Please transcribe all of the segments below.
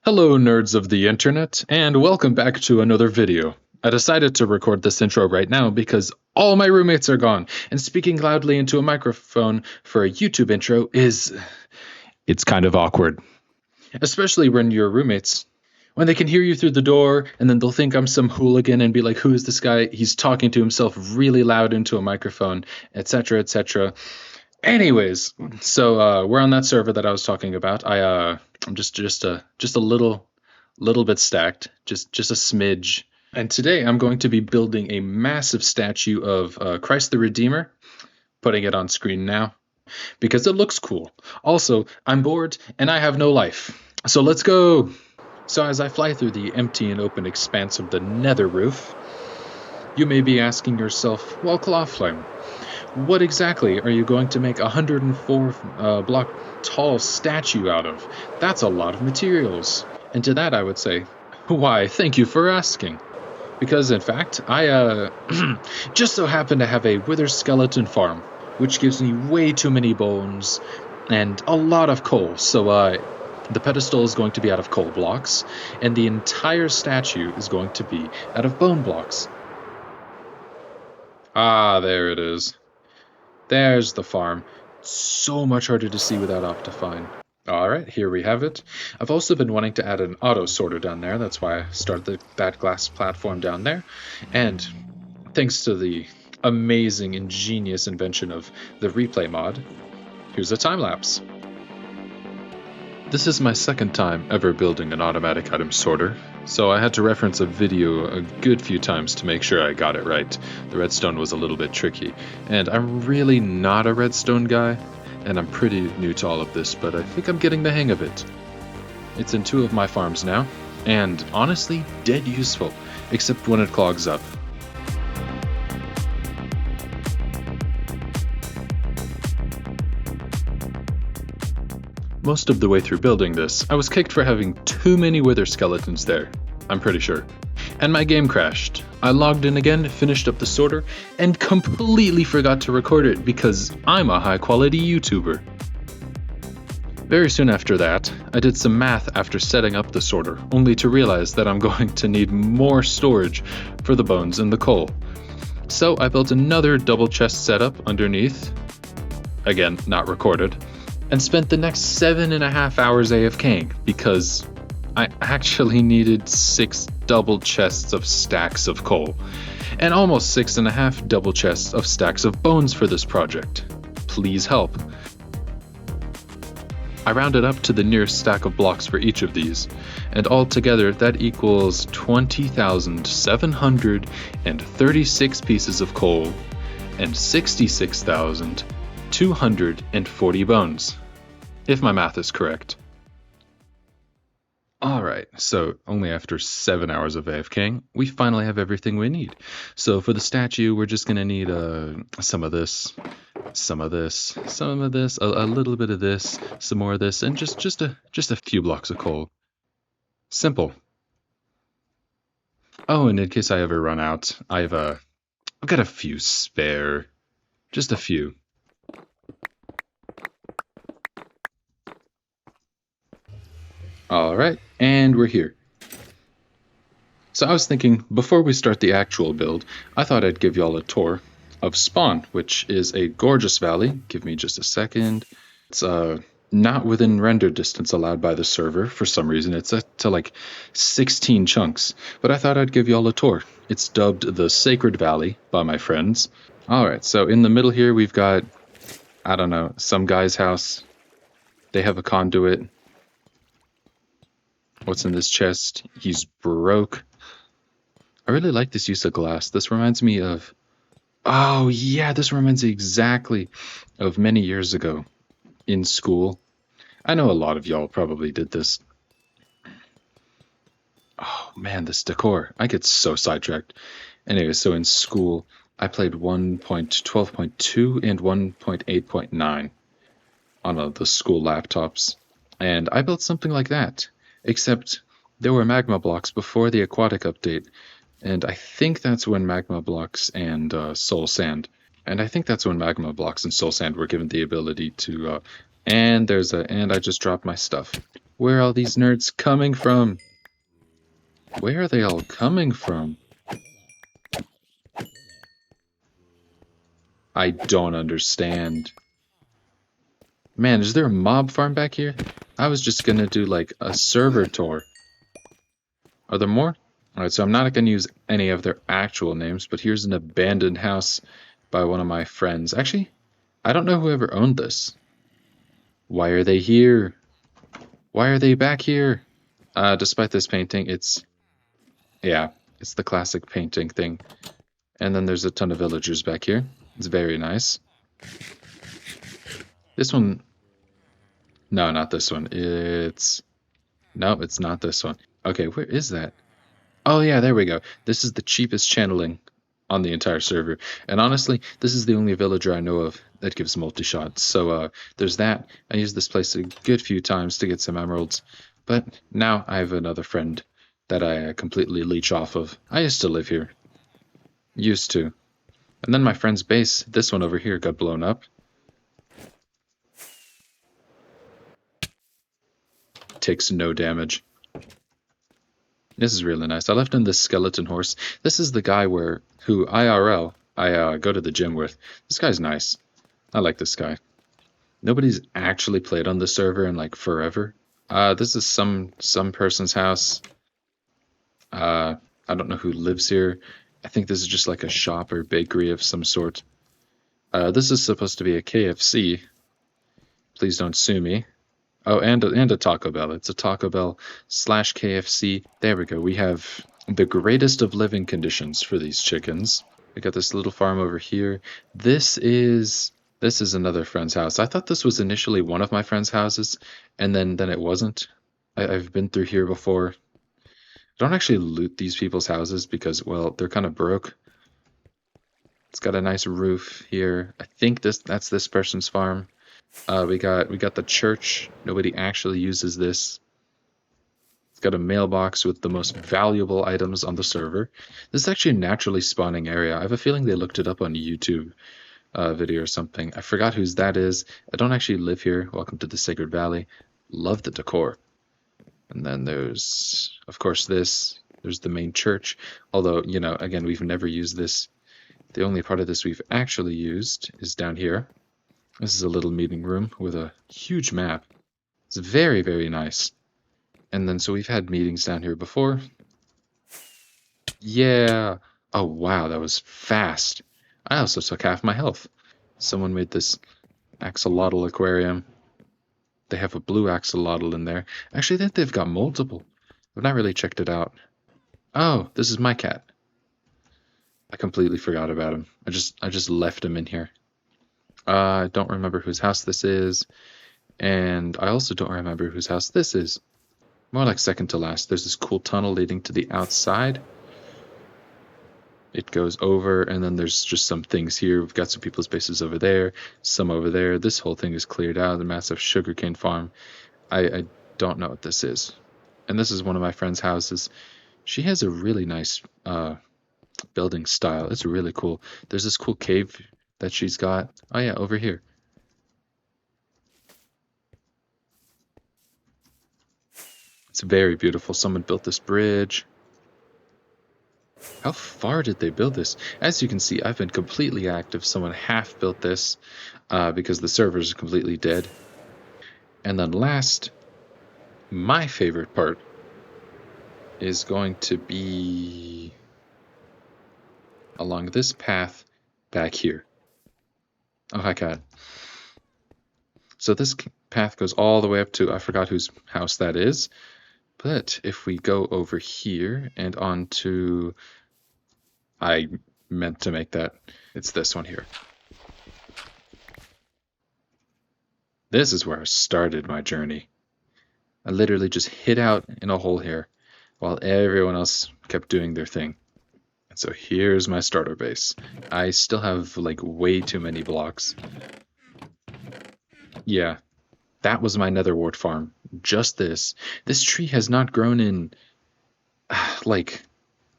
Hello nerds of the internet, and welcome back to another video. I decided to record this intro right now because all my roommates are gone, and speaking loudly into a microphone for a YouTube intro it's kind of awkward. Especially when your roommates, when they can hear you through the door, and then they'll think I'm some hooligan and be like, who is this guy? He's talking to himself really loud into a microphone, etc., etc. Anyways, so we're on that server that I was talking about. I'm just a little bit stacked, just a smidge. And today I'm going to be building a massive statue of Christ the Redeemer, putting it on screen now because it looks cool. Also, I'm bored and I have no life, so let's go. So as I fly through the empty and open expanse of the nether roof, you may be asking yourself, well, Clawflame, what exactly are you going to make a 104 block tall statue out of? That's a lot of materials. And to that I would say, why, thank you for asking. Because in fact, I just so happen to have a wither skeleton farm, which gives me way too many bones and a lot of coal. So the pedestal is going to be out of coal blocks, and the entire statue is going to be out of bone blocks. Ah, there it is. There's the farm. So much harder to see without Optifine. Alright, here we have it. I've also been wanting to add an auto sorter down there. That's why I started that glass platform down there. And thanks to the amazing, ingenious invention of the replay mod, here's a time lapse. This is my second time ever building an automatic item sorter, so I had to reference a video a good few times to make sure I got it right. The redstone was a little bit tricky, and I'm really not a redstone guy, and I'm pretty new to all of this, but I think I'm getting the hang of it. It's in 2 of my farms now, and honestly, dead useful, except when it clogs up. Most of the way through building this, I was kicked for having too many wither skeletons there, I'm pretty sure. And my game crashed. I logged in again, finished up the sorter, and completely forgot to record it because I'm a high-quality YouTuber. Very soon after that, I did some math after setting up the sorter, only to realize that I'm going to need more storage for the bones and the coal. So I built another double chest setup underneath, again, not recorded, and spent the next 7.5 hours AFKing because I actually needed 6 double chests of stacks of coal and almost 6.5 double chests of stacks of bones for this project. Please help. I rounded up to the nearest stack of blocks for each of these, and altogether that equals 20,736 pieces of coal and 66,240 bones, if my math is correct. Alright, so only after 7 hours of AFKing, we finally have everything we need. So for the statue, we're just going to need some of this, some of this, some of this, a little bit of this, some more of this, and just a few blocks of coal. Simple. Oh, and in case I ever run out, I've got a few spare. Just a few. Alright, and we're here. So I was thinking, before we start the actual build, I thought I'd give y'all a tour of Spawn, which is a gorgeous valley. Give me just a second. It's not within render distance allowed by the server. For some reason, it's set to like 16 chunks. But I thought I'd give y'all a tour. It's dubbed the Sacred Valley by my friends. Alright, so in the middle here, we've got, I don't know, some guy's house. They have a conduit. What's in this chest? He's broke. I really like this use of glass. This reminds me of... Oh, yeah, this reminds me exactly of many years ago in school. I know a lot of y'all probably did this. Oh, man, this decor. I get so sidetracked. Anyway, so in school, I played 1.12.2 and 1.8.9 on the school laptops. And I built something like that. Except there were magma blocks before the aquatic update, and I think that's when magma blocks and soul sand. And I think that's when magma blocks and soul sand were given the ability to. And I just dropped my stuff. Where are all these nerds coming from? Where are they all coming from? I don't understand. Man, is there a mob farm back here? I was just gonna do like a server tour. Are there more? Alright, so I'm not gonna use any of their actual names, but here's an abandoned house by one of my friends. Actually, I don't know whoever owned this. Why are they here? Why are they back here? Despite this painting, yeah, it's the classic painting thing. And then there's a ton of villagers back here. It's very nice. This one, no, not this one. No, it's not this one. Okay, where is that? Oh yeah, there we go. This is the cheapest channeling on the entire server. And honestly, this is the only villager I know of that gives multi-shots. So there's that. I used this place a good few times to get some emeralds. But now I have another friend that I completely leech off of. I used to live here. Used to. And then my friend's base, this one over here, got blown up. Takes no damage. This is really nice. I left in this skeleton horse. This is the guy who IRL I go to the gym with. This guy's nice. I like this guy. Nobody's actually played on the server in like forever. This is some person's house. I don't know who lives here. I think this is just like a shop or bakery of some sort. This is supposed to be a KFC. Please don't sue me. Oh, and a Taco Bell. It's a Taco Bell / KFC. There we go. We have the greatest of living conditions for these chickens. We got this little farm over here. This is another friend's house. I thought this was initially one of my friend's houses, and then it wasn't. I've been through here before. I don't actually loot these people's houses because, well, they're kind of broke. It's got a nice roof here. I think that's this person's farm. We got the church. Nobody actually uses this. It's got a mailbox with the most valuable items on the server. This is actually a naturally spawning area. I have a feeling they looked it up on YouTube video or something. I forgot whose that is. I don't actually live here. Welcome to the Sacred Valley. Love the decor. And then there's, of course, this. There's the main church. Although, you know, again, we've never used this. The only part of this we've actually used is down here. This is a little meeting room with a huge map. It's very, very nice. And then, so we've had meetings down here before. Yeah. Oh, wow, that was fast. I also took half my health. Someone made this axolotl aquarium. They have a blue axolotl in there. Actually, I think they've got multiple. I've not really checked it out. Oh, this is my cat. I completely forgot about him. I just left him in here. I don't remember whose house this is, and I also don't remember whose house this is. More like second to last. There's this cool tunnel leading to the outside. It goes over, and then there's just some things here. We've got some people's bases over there, some over there. This whole thing is cleared out, the massive sugarcane farm. I don't know what this is. And this is one of my friend's houses. She has a really nice building style. It's really cool. There's this cool cave that she's got. Oh yeah, over here. It's very beautiful. Someone built this bridge. How far did they build this? As you can see, I've been completely active. Someone half built this because the servers are completely dead. And then last, my favorite part is going to be along this path back here. Oh, hi, cat. So this path goes all the way up to, I forgot whose house that is. But if we go over here and onto, I meant to make that, it's this one here. This is where I started my journey. I literally just hid out in a hole here while everyone else kept doing their thing. And so here's my starter base. I still have like way too many blocks. Yeah, that was my nether wart farm. Just this. This tree has not grown in like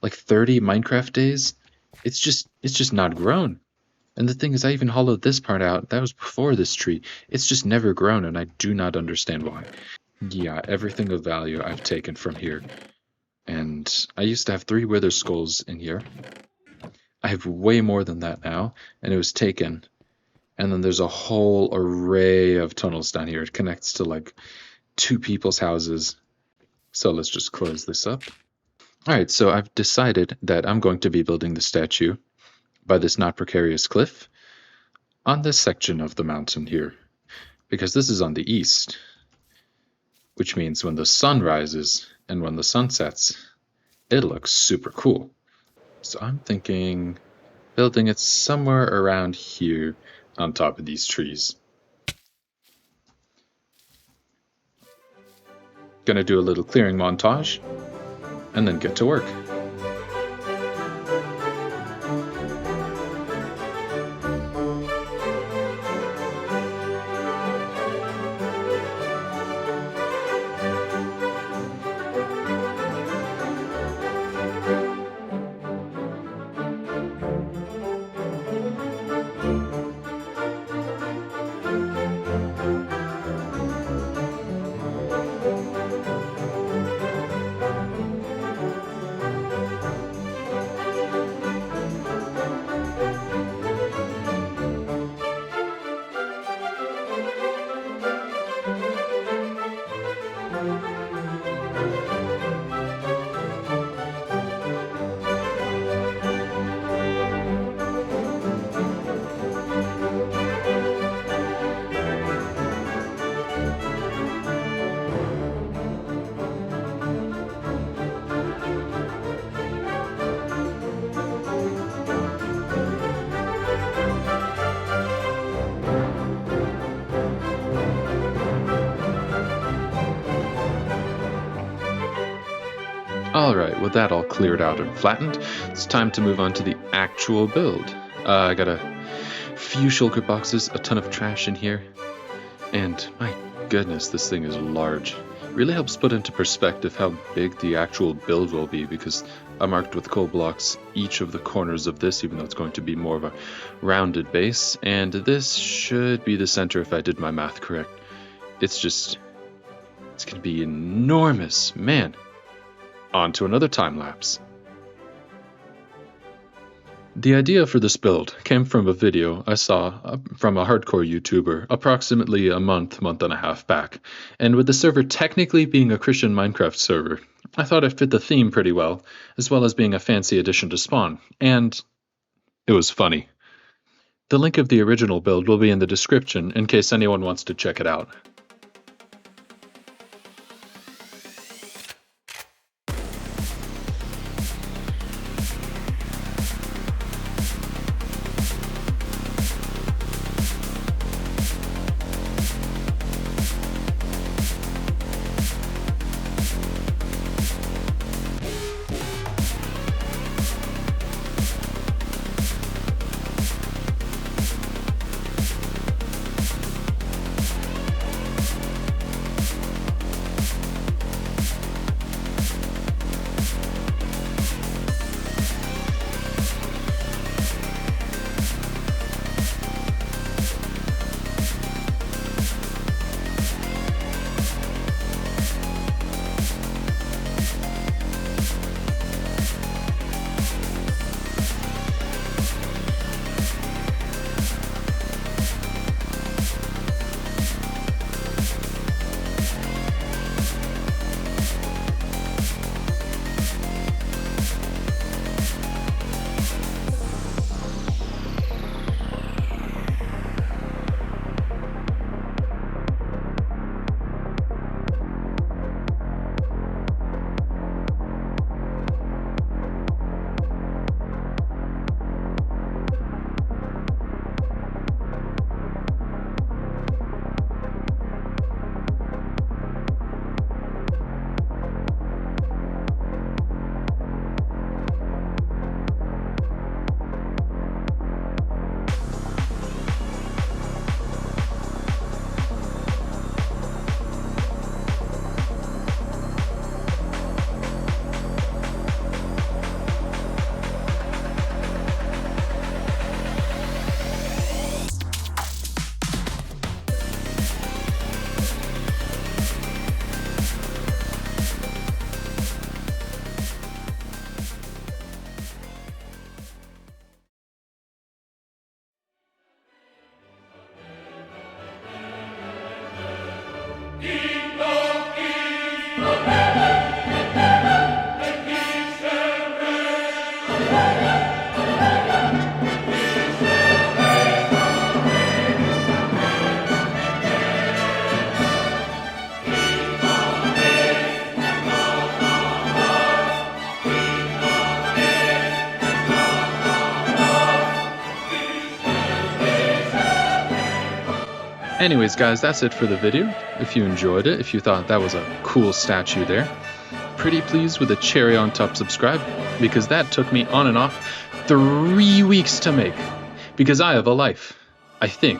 30 Minecraft days. It's just not grown. And the thing is, I even hollowed this part out. That was before this tree. It's just never grown, and I do not understand why. Yeah, everything of value I've taken from here. And I used to have 3 wither skulls in here. I have way more than that now, and it was taken. And then there's a whole array of tunnels down here. It connects to like 2 people's houses. So let's just close this up. All right, so I've decided that I'm going to be building the statue by this not precarious cliff on this section of the mountain here, because this is on the east, which means when the sun rises and when the sun sets, it looks super cool. So I'm thinking building it somewhere around here on top of these trees. Gonna do a little clearing montage and then get to work. Alright, with that all cleared out and flattened, it's time to move on to the actual build. I got a few shulker boxes, a ton of trash in here, and my goodness, this thing is large. Really helps put into perspective how big the actual build will be, because I marked with coal blocks each of the corners of this, even though it's going to be more of a rounded base, and this should be the center if I did my math correct. It's going to be enormous, man. On to another time lapse. The idea for this build came from a video I saw from a hardcore YouTuber approximately a month and a half back, and with the server technically being a Christian Minecraft server, I thought it fit the theme pretty well as being a fancy addition to Spawn, and it was funny. The link of the original build will be in the description in case anyone wants to check it out. Anyways, guys, that's it for the video. If you enjoyed it, if you thought that was a cool statue there, pretty please with a cherry on top subscribe, because that took me on and off 3 weeks to make, because I have a life, I think.